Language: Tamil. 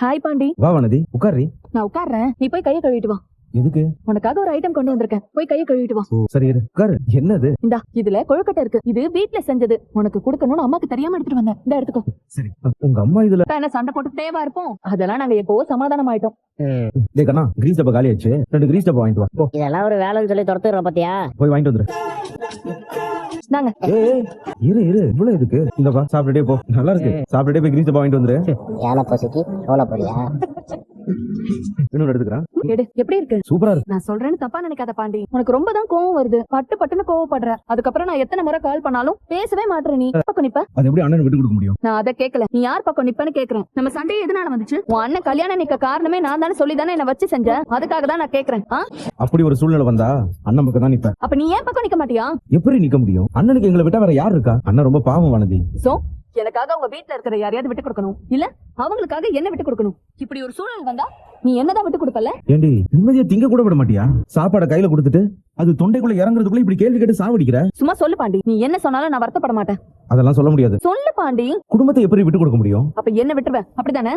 ஹாய் பாண்டி. வா வானதி, உட்காரி. நான் உட்கார்றேன், நீ போய் கையை கழுவிட்டு வா. எதுக்கு? உனக்காக ஒரு ஐட்டம் கொண்டு வந்திருக்கேன், போய் கையை கழுவிட்டு வா. சரி இரு, உட்காரு. என்னது? இந்தா, இதுல கொழுக்கட்டை இருக்கு. இது வீட்ல செஞ்சது, உனக்கு கொடுக்கணும்னு அம்மாக்கு தெரியாம எடுத்துட்டு வந்தேன். இந்த எடுத்துக்கோ. சரி, உங்க அம்மா இதுல என்ன சண்டை போட்டு தேவா இருப்போம்? அதெல்லாம் நாங்க எப்போ சமாதானம் ஆயிட்டோம். டேய் கண்ணா, கிரீஸ் டப்பா காலி ஆயிடுச்சு. 2 கிரீஸ் டப்பா வாங்கிட்டு வா. போ, இதெல்லாம் ஒரு வேலைன்னு சொல்லி துரத்துறோம் பாத்தியா? போய் வாங்கிட்டு வந்துரு. நாங்க ஏய் இரு இரு, இவ்வளவு எதுக்கு? இந்த பா, சாப்பிட்டுட்டே போ. நல்லா இருக்கு, சாப்பிட்டுட்டே போய் கிரீஸ் டப்பா வாங்கிட்டு வந்துரு. யானை பசிக்கு சோள பொடியா? இன்னொரு எடுத்துக்கிறேன். எடு. எப்படி இருக்கு? சூப்பரா இருக்கு. நான் சொல்றேன்னு தப்பா நினைக்காத பாண்டி. உனக்கு ரொம்ப தான் கோவம் வருது, பட்டு பட்டுன்னு கோவப்படுற. அதுக்கப்புறம் நான் எத்தனை முறை கால் பண்ணாலும் பேசவே மாட்டேற. நீ பக்கம் நிப்ப. அது எப்படி அண்ணன் விட்டு கொடுக்க முடியும்? நான் அதை கேட்கல, நீ யார் பக்கம் நிப்பன்னு கேக்குறேன். நம்ம சண்டையே எதனால வந்துச்சு? உன் அண்ணன் கல்யாணம் நிக்க காரணமே நான் தானே சொல்லி தானே என்ன வச்சு செஞ்ச. அதுக்காக தான் நான் கேக்குறேன். அப்படி ஒரு சூழ்நிலை வந்தா அண்ணன் பக்கம் தான் நிப்ப. அப்ப நீ ஏன் பக்கம் நிக்க மாட்டியா? எப்படி நிக்க முடியும்? அண்ணனுக்கு எங்களை விட்டா வேற யார் இருக்கா? அண்ணன் ரொம்ப பாவம் வானதி. சோ எனக்காக உங்க வீட்ல இருக்கிற யாரையாவது விட்டு கொடுக்கணும், இல்ல அவங்களுக்காக என்ன விட்டு கொடுக்கணும். இப்படி ஒரு சூழல் வந்தா நீ என்னதான் விட்டு கொடுப்பல? ஏண்டி, நிம்மதியா திங்க கூட விட மாட்டியா? சாப்பாட கையில கொடுத்துட்டு அது தொண்டைக்குள்ள இறங்குறதுக்குள்ள இப்படி கேள்வி கேட்டு சாவடிக்கிற. சும்மா சொல்லு பாண்டி, நீ என்ன சொன்னாலும் நான் வருத்தப்பட மாட்டேன். அதெல்லாம் சொல்ல முடியாது. சொல்லு பாண்டி. குடும்பத்தை எப்படி விட்டு கொடுக்க முடியும்? அப்ப என்ன விட்டுருவேன், அப்படிதானே?